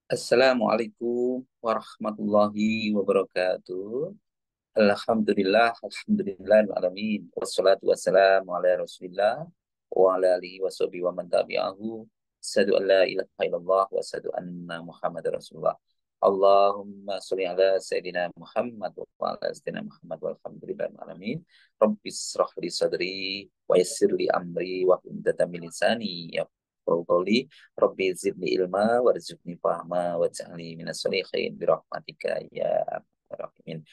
Assalamualaikum warahmatullahi wabarakatuh. Alhamdulillah, alamin. Wassalatu wassalamu ala Rasulillah wa ala alihi washabihi wa man tabi'ahu. Asyhadu an la ilaha illallah wa asyhadu anna Muhammadar Rasulullah. Allahumma sholli ala sayidina Muhammad wa ala sayidina Muhammad walhamdulillah alamin. Rabbis shrah li sadri wa yassir li amri wa hlul 'uqdatam min lisani yafqahu qawli. Rabbi zidni ilma warzuqni fahma waj'alni minas sholihin bi rahmatika ya arhamar rahimin.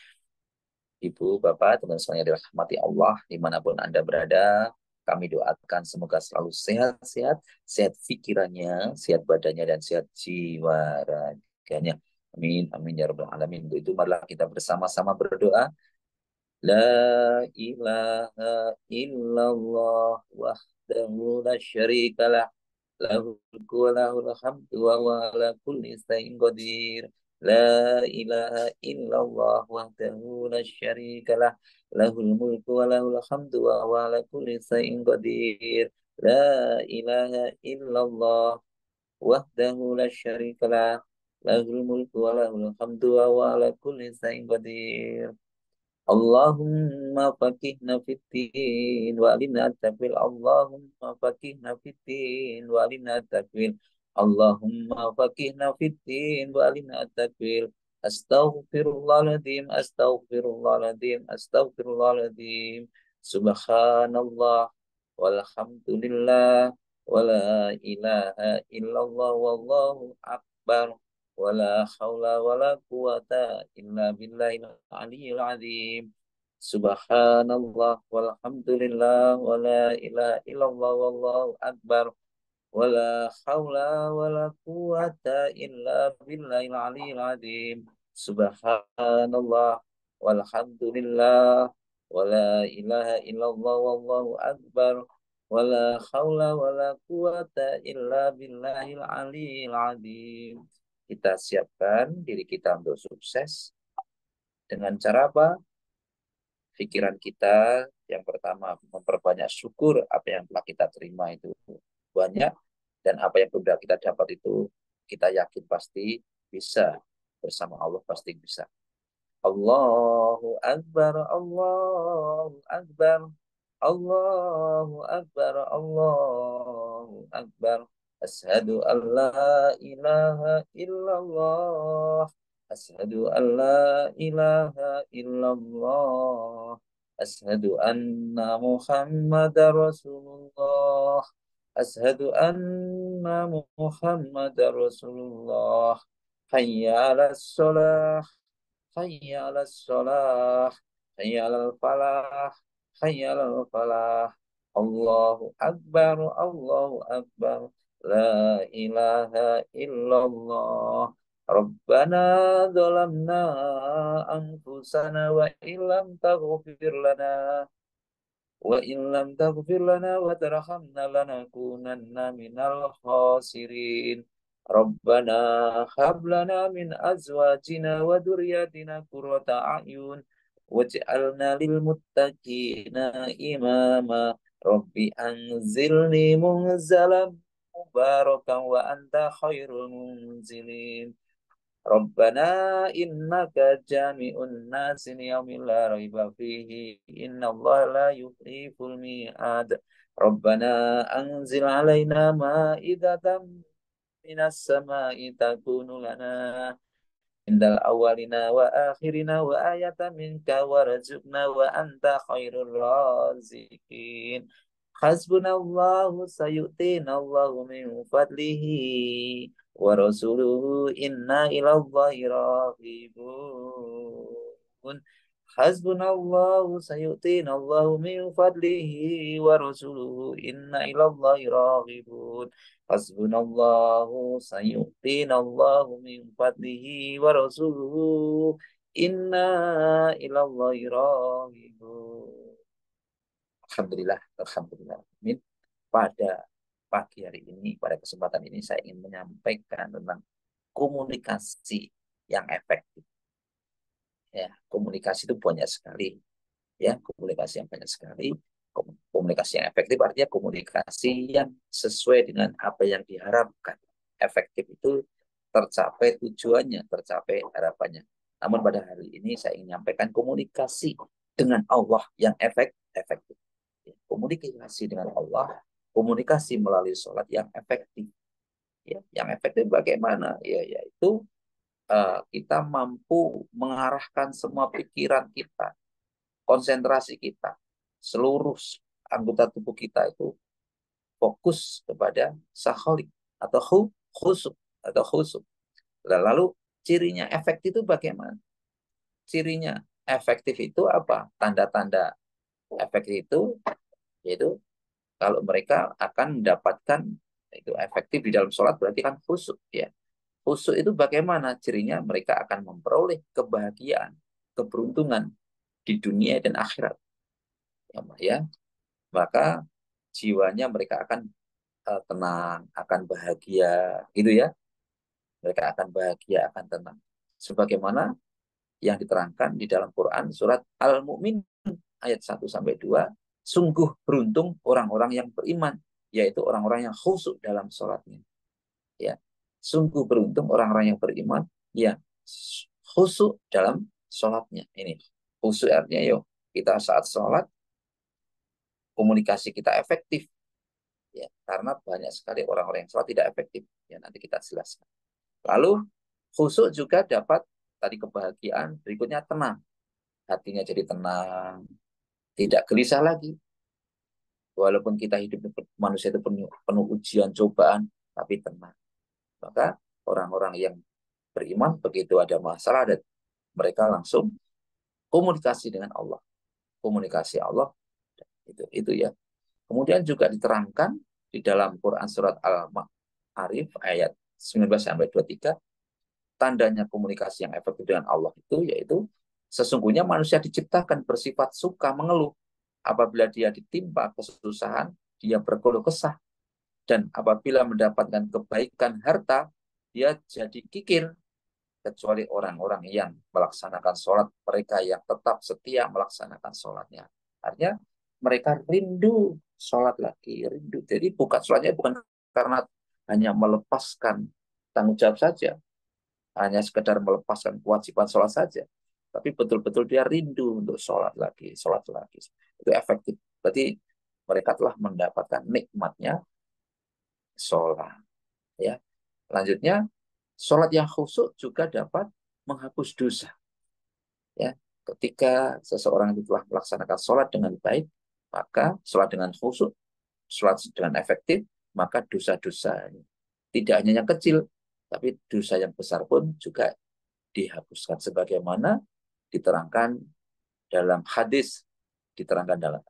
Ibu, Bapak, teman semuanya dirahmati Allah dimanapun Anda berada. Kami doakan semoga selalu sehat-sehat, sehat pikirannya, sehat badannya, dan sehat jiwa raganya. Amin, amin ya rabbal alamin. Untuk itu marilah kita bersama-sama berdoa. La ilaha illallah wahdahu la syarikalah lahul mulku wa lahul hamdu wa huwa ala kulli syai'in qadir. La ilaha illallah wahdahu la syarikalah lahul mulku wa lahul hamdu wa huwa ala kulli syai'in qadir. La ilaha illallah wahdahu la syarikalah lahul mulku wa lahul hamdu wa huwa ala kulli syai'in qadir. Allahumma faqihna fiddin wa alimna tafil. Allahumma faqihna fiddin wa alimna tafil. Allahumma faqihna fiddin wa alimna tafil. Astaghfirullahaladzim, astaghfirullahaladzim, astaghfirullahaladzim. Subhanallah walhamdulillah wala ilaha illallah wallahu akbar. Wala haula wala quwata illa billahil aliyyil azim. Subhanallah walhamdulillah wala ilaha illallah wallahu akbar. Wala haula wala quwata illa billahil aliyyil azim. Subhanallah walhamdulillah wala ilaha illallah wallahu akbar. Wala haula wala quwata illa billahil aliyyil azim. Kita siapkan diri kita untuk sukses dengan cara apa? Pikiran kita yang pertama memperbanyak syukur, apa yang telah kita terima itu banyak, dan apa yang sudah kita dapat itu kita yakin pasti bisa, bersama Allah pasti bisa. Allahu Akbar, Allahu Akbar, Allahu Akbar, Allahu Akbar. Asyhadu an la ilaha illallah. Asyhadu an la ilaha illallah. Asyhadu anna Muhammadar Rasulullah. Asyhadu anna Muhammadar Rasulullah. Hayya 'alas shalah. Hayya 'alas shalah. Hayya 'alal falah. Hayya 'alal falah. Allahu Akbar, Allahu Akbar. La ilaha illallah. Rabbana zalamna anfusana wa illam taghfir lana wa illam taghfir lana wa tarhamna lanakunanna minal khasirin. Rabbana hab lana min azwajina wa dzurriyyatina qurrata a'yun waj'alna lil muttaqina imama. Rabbi anzilni munzalam mubarakan wa anta khairul munzilin. Rabbana innaka jami'un nasi liyaumin la raiba fihi innallaha la yukhliful mi'ad. Rabbana anzil alaina ma'idatan minas sama'i takunu lana indal awalina wa akhirina wa ayatan minka warzuqna wa anta khairur razikin. Hasbunallahu sayu'tinallahu min fadlihi wa rasuluhu inna ilallahi raghibun. Hasbunallahu sayu'tinallahu min fadlihi wa rasuluhu inna ilallahi raghibun. Hasbunallahu sayu'tinallahu min fadlihi wa rasuluhu inna ilallahi raghibun. Alhamdulillah, alhamdulillah. Amin. Pada pagi hari ini, pada kesempatan ini saya ingin menyampaikan tentang komunikasi yang efektif. Ya, komunikasi itu banyak sekali. Ya, komunikasi yang banyak sekali. Komunikasi yang efektif artinya komunikasi yang sesuai dengan apa yang diharapkan. Efektif itu tercapai tujuannya, tercapai harapannya. Namun pada hari ini saya ingin menyampaikan komunikasi dengan Allah yang efektif. Komunikasi dengan Allah, komunikasi melalui sholat yang efektif. Ya, yang efektif bagaimana? Ya, yaitu kita mampu mengarahkan semua pikiran kita, konsentrasi kita, seluruh anggota tubuh kita itu fokus kepada saholik atau khusuk atau khusuk. Lalu cirinya efektif itu bagaimana? Cirinya efektif itu apa? Tanda-tanda efektif itu yaitu kalau mereka akan mendapatkan itu efektif di dalam sholat berarti kan khusuk ya. Khusuk itu bagaimana cirinya? Mereka akan memperoleh kebahagiaan, keberuntungan di dunia dan akhirat. Ya, maka jiwanya mereka akan tenang, akan bahagia, gitu ya. Mereka akan bahagia, akan tenang. Sebagaimana yang diterangkan di dalam Quran surat Al-Mu'min ayat 1-2, sungguh beruntung orang-orang yang beriman, yaitu orang-orang yang khusyuk dalam sholatnya. Ya, sungguh beruntung orang-orang yang beriman, ya khusyuk dalam sholatnya. Ini khusyuk artinya, yuk kita saat sholat komunikasi kita efektif, ya karena banyak sekali orang-orang yang sholat tidak efektif. Ya nanti kita jelaskan. Lalu khusyuk juga dapat tadi kebahagiaan, berikutnya tenang. Hatinya jadi tenang, tidak gelisah lagi. Walaupun kita hidup manusia itu penuh ujian, cobaan, tapi tenang. Maka orang-orang yang beriman begitu ada masalah dan mereka langsung komunikasi dengan Allah. Komunikasi Allah itu ya. Kemudian juga diterangkan di dalam Quran surat Al-Ma'arif ayat 19-23, tandanya komunikasi yang efektif dengan Allah itu yaitu sesungguhnya manusia diciptakan bersifat suka mengeluh. Apabila dia ditimpa kesusahan, dia berkeluh kesah. Dan apabila mendapatkan kebaikan harta, dia jadi kikir. Kecuali orang-orang yang melaksanakan sholat, mereka yang tetap setia melaksanakan sholatnya. Artinya mereka rindu sholat lagi, rindu. Jadi bukan sholatnya bukan karena hanya melepaskan tanggung jawab saja, hanya sekedar melepaskan kewajiban sholat saja, tapi betul-betul dia rindu untuk sholat lagi, sholat lagi. Itu efektif. Berarti mereka telah mendapatkan nikmatnya sholat. Ya, lanjutnya sholat yang khusyuk juga dapat menghapus dosa. Ya, ketika seseorang itu telah melaksanakan sholat dengan baik, maka sholat dengan khusyuk, sholat dengan efektif, maka dosa-dosa tidak hanya yang kecil, tapi dosa yang besar pun juga dihapuskan. Sebagaimana diterangkan dalam hadis, diterangkan dalam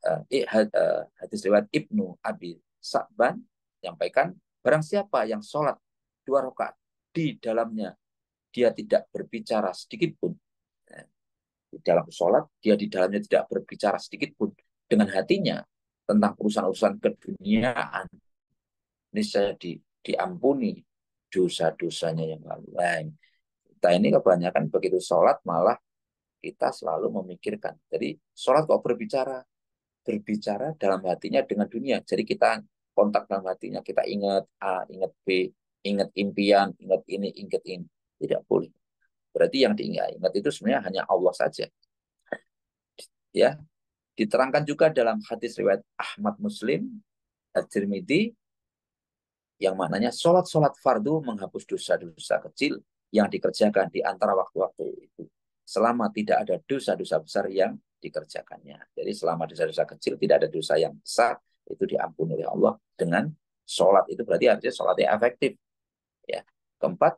hadis riwayat Ibnu Abi Sa'ban, menyampaikan barang siapa yang sholat 2 rakaat di dalamnya dia tidak berbicara sedikit pun, di dalam sholat dia di dalamnya tidak berbicara sedikit pun dengan hatinya tentang urusan-urusan keduniaan, niscaya diampuni dosa-dosanya yang lalu. Nah, kita ini kebanyakan begitu sholat malah kita selalu memikirkan. Jadi sholat kok berbicara dalam hatinya dengan dunia. Jadi kita kontak dalam hatinya, kita ingat A, ingat B, ingat impian, ingat ini, ingat ini. Tidak boleh. Berarti yang diingat itu sebenarnya hanya Allah saja. Ya, diterangkan juga dalam hadis riwayat Ahmad Muslim, At-Tirmidzi, yang maknanya sholat-sholat fardu menghapus dosa-dosa kecil yang dikerjakan di antara waktu-waktu itu. Selama tidak ada dosa-dosa besar yang dikerjakannya. Jadi selama dosa-dosa kecil, tidak ada dosa yang besar, itu diampuni oleh Allah dengan sholat. Itu berarti artinya sholatnya efektif. Ya. Keempat,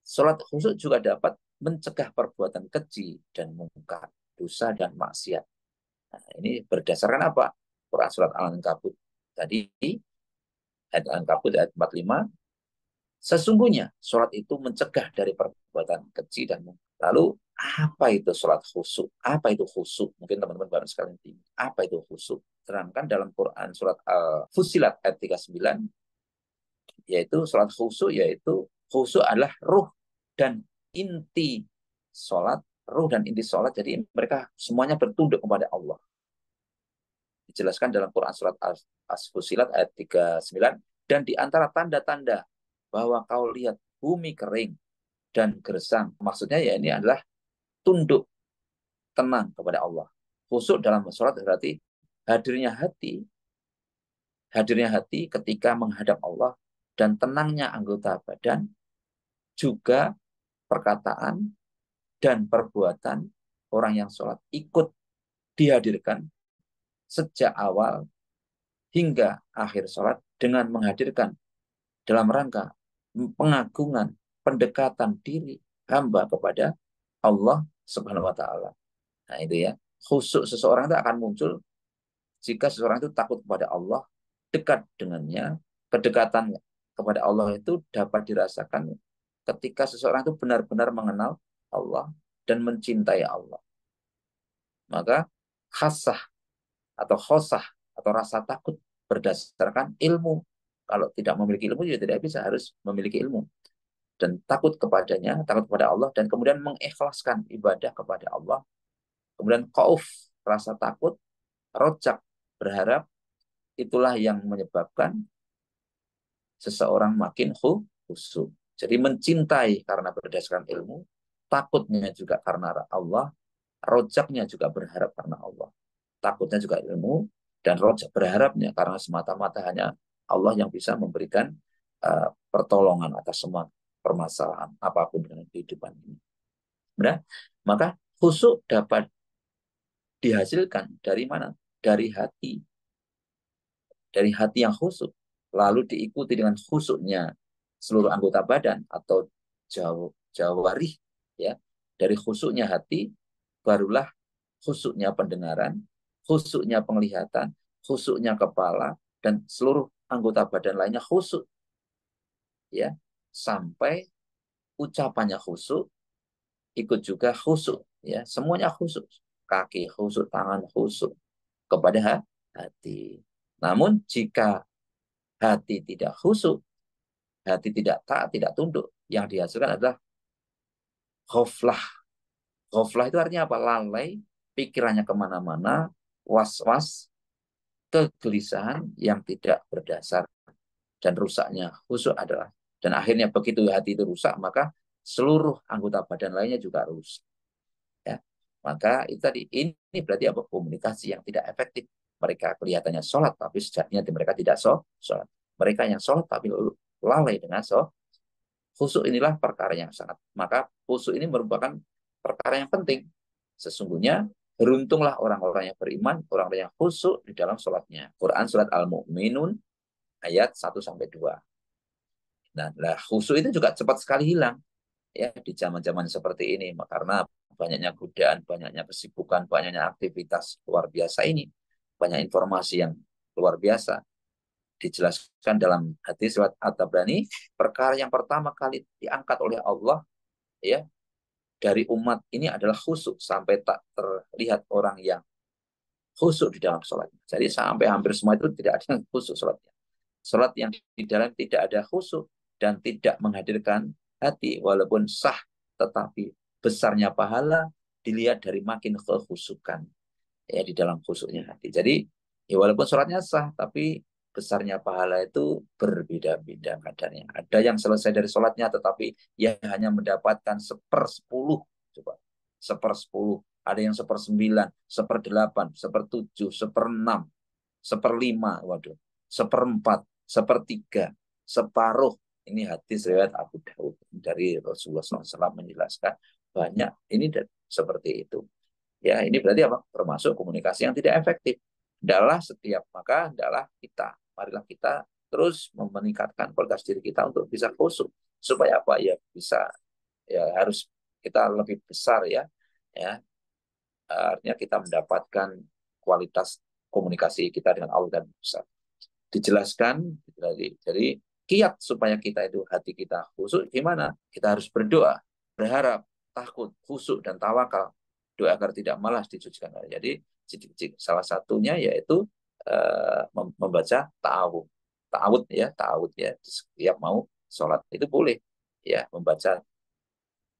sholat khusyuk juga dapat mencegah perbuatan keji dan mungkar, dosa dan maksiat. Nah, ini berdasarkan apa? Quran surat Al-Ankabut tadi, ayat Al-Ankabut ayat 45, sesungguhnya sholat itu mencegah dari perbuatan keji dan mungkar. Lalu apa itu sholat khusyuk? Apa itu khusyuk? Mungkin teman-teman baru sekalian bingung. Apa itu khusyuk? Terangkan dalam Quran surat Al-Fusilat ayat 39, yaitu sholat khusyuk, yaitu khusyuk adalah ruh dan inti sholat, ruh dan inti sholat. Jadi mereka semuanya bertunduk kepada Allah. Dijelaskan dalam Quran surat As-Fusilat ayat 39, dan di antara tanda-tanda bahwa kau lihat bumi kering dan gersang. Maksudnya ya ini adalah tunduk, tenang kepada Allah. Khusyuk dalam sholat berarti hadirnya hati, hadirnya hati ketika menghadap Allah dan tenangnya anggota badan, juga perkataan dan perbuatan orang yang sholat ikut dihadirkan sejak awal hingga akhir sholat dengan menghadirkan dalam rangka pengagungan, pendekatan diri hamba kepada Allah Subhanahu wa taala. Nah, itu ya. Khusyuk seseorang itu akan muncul jika seseorang itu takut kepada Allah, dekat dengannya. Kedekatan kepada Allah itu dapat dirasakan ketika seseorang itu benar-benar mengenal Allah dan mencintai Allah. Maka khasah atau khosah atau rasa takut berdasarkan ilmu. Kalau tidak memiliki ilmu, ya tidak bisa, harus memiliki ilmu. Dan takut kepadanya, takut kepada Allah, dan kemudian mengikhlaskan ibadah kepada Allah. Kemudian khauf, rasa takut, rojak, berharap, itulah yang menyebabkan seseorang makin khusyuk. Jadi mencintai karena berdasarkan ilmu, takutnya juga karena Allah, rojaknya juga berharap karena Allah. Takutnya juga ilmu, dan rojak berharapnya karena semata-mata hanya Allah yang bisa memberikan pertolongan atas semua permasalahan apapun dalam kehidupan ini. Benar? Maka khusyuk dapat dihasilkan dari mana? Dari hati. Dari hati yang khusyuk. Lalu diikuti dengan khusyuknya seluruh anggota badan atau jawarih. Ya. Dari khusyuknya hati, barulah khusyuknya pendengaran, khusyuknya penglihatan, khusyuknya kepala, dan seluruh anggota badan lainnya khusyuk. Ya. Sampai ucapannya khusyuk, ikut juga khusyuk. Ya. Semuanya khusyuk. Kaki khusyuk, tangan khusyuk kepada hati. Namun jika hati tidak khusyuk, hati tidak taat, tidak tunduk, yang dihasilkan adalah ghaflah. Ghaflah itu artinya apa? Lalai, pikirannya kemana-mana, was-was, kegelisahan yang tidak berdasar. Dan rusaknya khusyuk adalah, dan akhirnya begitu hati itu rusak, maka seluruh anggota badan lainnya juga rusak. Ya. Maka itu tadi, ini berarti apa? Komunikasi yang tidak efektif. Mereka kelihatannya sholat, tapi sejatinya mereka tidak sholat. Mereka yang sholat, tapi lalai dengan sholat. Khusyuk inilah perkara yang sangat. Maka khusyuk ini merupakan perkara yang penting. Sesungguhnya, beruntunglah orang-orang yang beriman, orang-orang yang khusyuk di dalam sholatnya. Quran Surat Al-Mu'minun, ayat 1-2. Nah, khusyuk itu juga cepat sekali hilang. Ya, di zaman-zaman seperti ini. Karena banyaknya godaan, banyaknya kesibukan, banyaknya aktivitas luar biasa ini. Banyak informasi yang luar biasa. Dijelaskan dalam hadis riwayat At-Tabrani, perkara yang pertama kali diangkat oleh Allah ya dari umat ini adalah khusyuk, sampai tak terlihat orang yang khusyuk di dalam sholat. Jadi sampai hampir semua itu tidak ada yang khusyuk sholatnya. Sholat yang di dalam tidak ada khusyuk dan tidak menghadirkan hati, walaupun sah, tetapi besarnya pahala dilihat dari makin kekhusyukan ya di dalam khusyuknya hati. Jadi ya walaupun sholatnya sah, tapi besarnya pahala itu berbeda-beda kadarnya. Ada yang selesai dari sholatnya, tetapi ya hanya mendapatkan 1/10. Coba, 1/10. Ada yang 1/9, 1/8, 1/7, 1/6, 1/5, waduh, 1/4, 1/3, separuh. Ini hadis riwayat Abu Daud dari Rasulullah SAW menjelaskan banyak ini seperti itu. Ya, ini berarti apa? Termasuk komunikasi yang tidak efektif. Adalah kita, marilah kita terus meningkatkan kualitas diri kita untuk bisa khusyuk. Supaya apa? Ya bisa, ya harus kita lebih besar ya. Ya, artinya kita mendapatkan kualitas komunikasi kita dengan Allah dan besar. Dijelaskan, jadi kiat supaya kita itu hati kita khusyuk gimana? Kita harus berdoa, berharap, takut, khusyuk, dan tawakal. Doa agar tidak malas disucikan. Jadi salah satunya yaitu membaca ta'awud. Ta'awud ya. Setiap mau sholat itu boleh ya membaca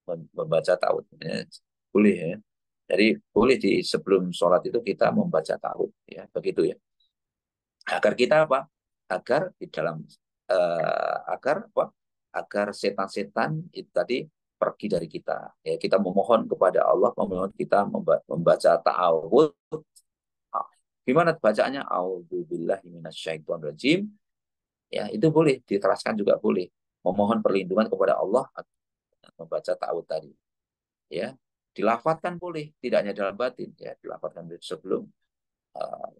ta'awud. Ya, boleh ya. Jadi boleh di sebelum sholat itu kita membaca ta'awud ya, begitu ya. Agar kita apa? Agar di dalam agar apa? agar setan-setan itu tadi pergi dari kita. Ya, kita memohon kepada Allah, memohon kita membaca ta'awud. Gimana bacaannya? A'udzubillahi minasyaitonirrajim. Ya, itu boleh diteraskan juga boleh. Memohon perlindungan kepada Allah membaca ta'awud tadi. Ya, dilafadzkan boleh, tidak hanya dalam batin, ya, dilafadzkan sebelum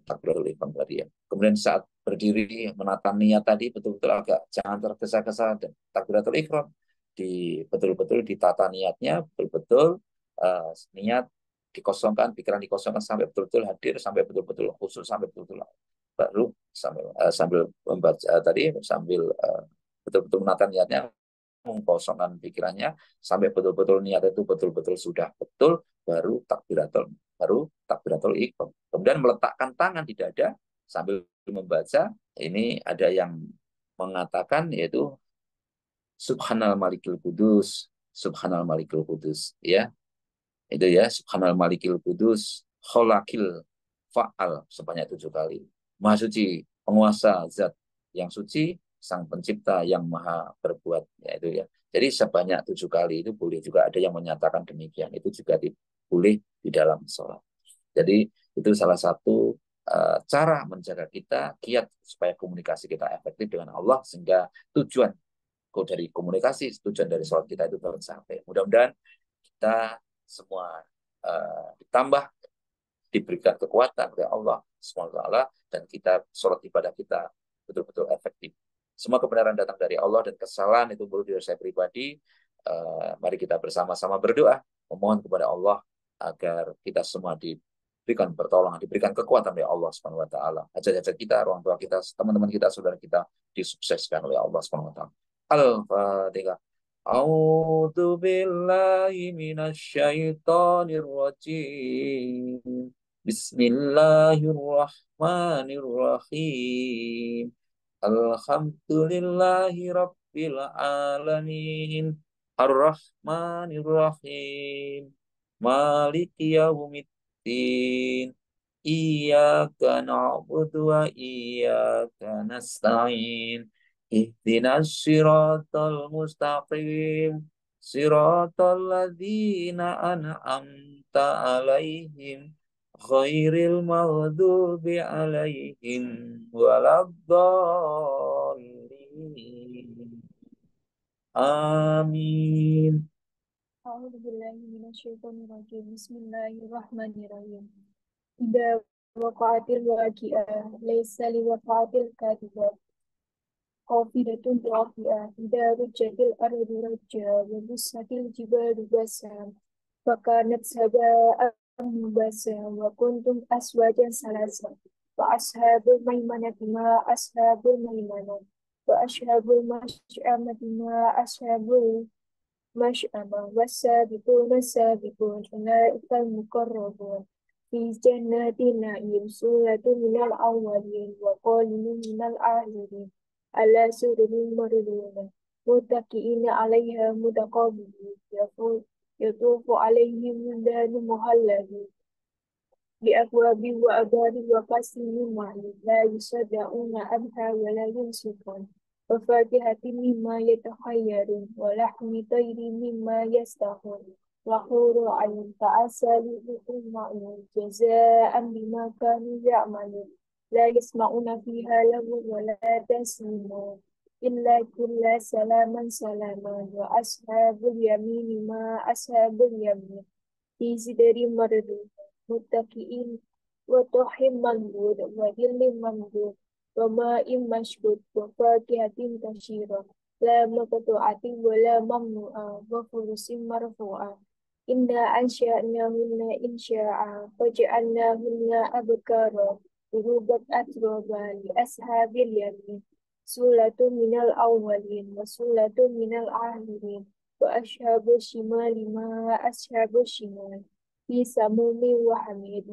takbiratul ihram tadi ya. Kemudian saat berdiri menata niat tadi betul-betul agak jangan tergesa-gesa dan takbiratul ihram betul-betul ditata niatnya, betul-betul niat dikosongkan, pikiran dikosongkan sampai betul-betul hadir, sampai betul-betul khusus, sampai betul-betul baru sambil membaca tadi sambil betul-betul menata niatnya, mengkosongkan pikirannya sampai betul-betul niat itu betul-betul sudah betul, baru takbiratul ihram. Kemudian meletakkan tangan di dada sambil membaca. Ini ada yang mengatakan yaitu Subhanal Malikil Kudus, Subhanal Malikil Kudus, ya itu ya, Subhanal Malikil Kudus, Kholakil Fa'al sebanyak 7 kali. Maha suci, penguasa zat yang suci, sang pencipta yang maha berbuat, ya itu ya. Jadi sebanyak 7 kali itu boleh, juga ada yang menyatakan demikian, itu juga boleh di dalam sholat. Jadi itu salah satu cara menjaga kita kiat supaya komunikasi kita efektif dengan Allah, sehingga tujuan dari komunikasi, tujuan dari sholat kita itu tercapai. Mudah-mudahan kita semua ditambah, diberikan kekuatan oleh Allah SWT, dan kita sholat ibadah kita betul-betul efektif. Semua kebenaran datang dari Allah dan kesalahan itu menurut diri saya pribadi. Mari kita bersama-sama berdoa, memohon kepada Allah agar kita semua diberikan pertolongan, diberikan kekuatan oleh Allah SWT. Hajat-hajat kita, orang tua kita, teman-teman kita, saudara kita disukseskan oleh Allah SWT. Al-Fatihah. A'udzu billahi minasyaitonir rajim. Bismillahirrahmanirrahim. Alhamdulillahi rabbil alamin. Ar-Rahmanir-Rahim. Maliki yaumiddin. Iyyaka na'budu wa iyyaka nasta'in. Ihdinas siratal mustaqim. Siratal ladzina an'amta alaihim. Khairil maghdubi alaihim waladdallin. Amin. A'udzubillahiminasyaitonirrajim. Bismillahirrahmanirrahim. Idza waqa'atil waqi'ah laisa liwaqa'atil kadhibah. Qafidatun rafi'ah. Idza rujjatil ardu rajja wa bussatil jibalu bassa. Fakanat saba'an mubassa wa kuntum aswajan salasa. Wa ashabul maimanati ma ashabul maimanah. Wa ashabul masy'amati ma ashabul masy'amah. Wasabiquna sabiqun ulaikal muqarrabun fi jannatin na'im sulatun minal awwalin wa qalilun minal akhirin ala sururin mardulah muttaqiina 'alaiha mutaqabilin yatufu 'alaihim wildanun muhalladun بأكواب وأبواب وكأس من معين لا يصدعون عنها ولا ينصفون وفاكهة مما يتخيرون ولحم طير مما يستحون وحور عين كعسل معين جزاء بما كانوا يعملون لا يسمعون فيها لغوا ولا تأثيما إلا كلا سلاما سلاما وأصحاب اليمين ما أصحاب اليمين في سدر مردود متكئين وطحن منضود وظل ممدود وماء مشهود وفاكهة كثيرة لا مقطوعة ولا ممنوعة وفرش مرفوعة إنا أنشأناهن إنشاء فجعلناهن أبكارا عروبا أترابا لأصحاب اليمين سلة من الأولين وسلة من الآخرين وأصحاب الشمال ما أصحاب الشمال في سموم وحميد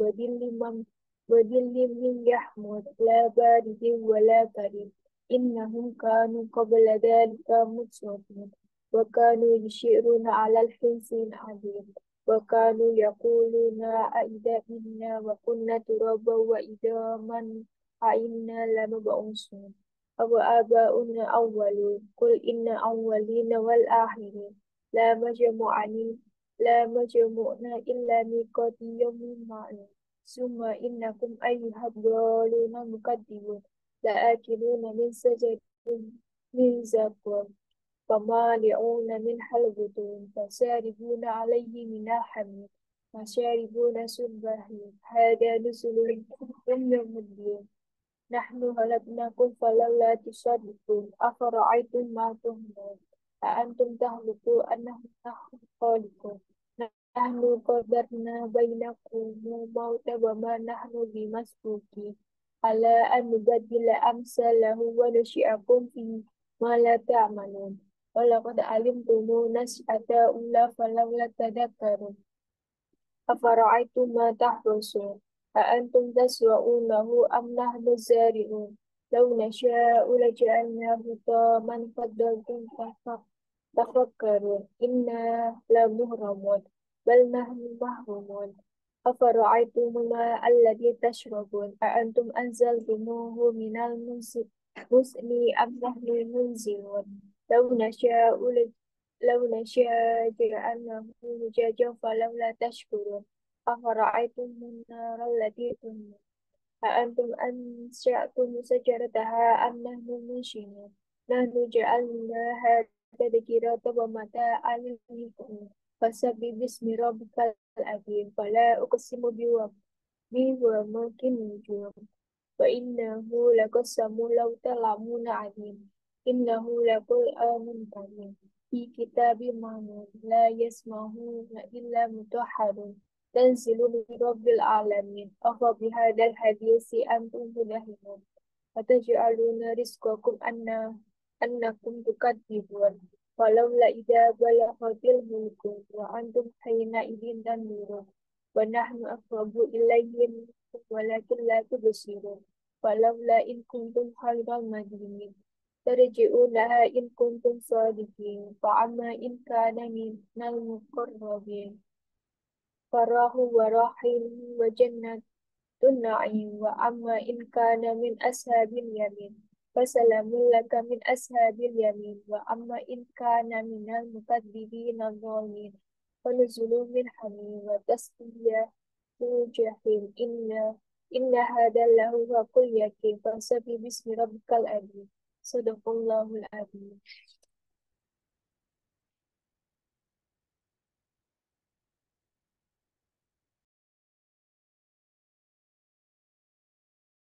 وظل من يحمد لا بارد ولا كريم إنهم كانوا قبل ذلك مترفين وكانوا يشيرون على الحنس العظيم وكانوا يقولون أئذا منا وكنا ترابا وعظاما أئنا لمبعوثون أو آباؤنا أولون قل إن أولين والآخرين لا مجموعني لا مجموعنا إلا ميقات يوم معلوم ثم إنكم أيها الضالون المكذبون لآكلون من شجر من زقوم فمالئون منها البطون فشاربون عليه من الحميم فشاربون شرب الهيم هذا نزلهم يوم الدين نحن خلقناكم فلولا تصدقون أفرأيتم ما تهمون أأنتم تخلقون أم نحن الخالقون نحن قدرنا بينكم الموت وما نحن بمسبوقين على أن نبدل أمثاله وننشئكم في ما لا تعملون ولقد علمتم نشأة الأولى فلولا تذكرون أفرأيتم ما تحرثون أأنتم تزرعونه أم نحن الزارعون لو نشاء لجعلناه حطاما فظلتم تفكرون إنا لمغرمون بل نحن محرومون أفرأيتم الماء الذي تشربون أأنتم أنزلتموه من المزن أم نحن المنزلون لو نشاء جعلناه زجاجا فلولا تشكرون أفرأيتم النار التي تنون أأنتم أنشأتم شجرتها أم نحن المنشئون نحن جعلناها تذكرة ومتاعا للمقوين فسبح باسم ربك العظيم فلا أقسم بيوم النجوم وإنه لقسم لو تعلمون عظيم إنه لقرآن كريم في كتاب مكنون لا يسمعون إلا مطهرون تنزل من رب العالمين أفبهذا الحديث أنتم مدهنون وتجعلون رزقكم أنكم تكذبون ولولا إذا بلغت الحلقوم وأنتم حينئذ تنظرون ونحن أقرب إليه منكم ولكن لا تبصرون ولولا إن كنتم خير المدينين ترجعونها إن كنتم صادقين فأما إن كان من المقربين فراه ورحيم وجنة النعيم وأما إن كان من أصحاب اليمين فسلام لك من أصحاب اليمين وأما إن كان من المكذبين الضالين فنزل من حميم وتصلية الجحيم إن هذا لهو كل يقين فسبح باسم ربك العظيم صدق الله العظيم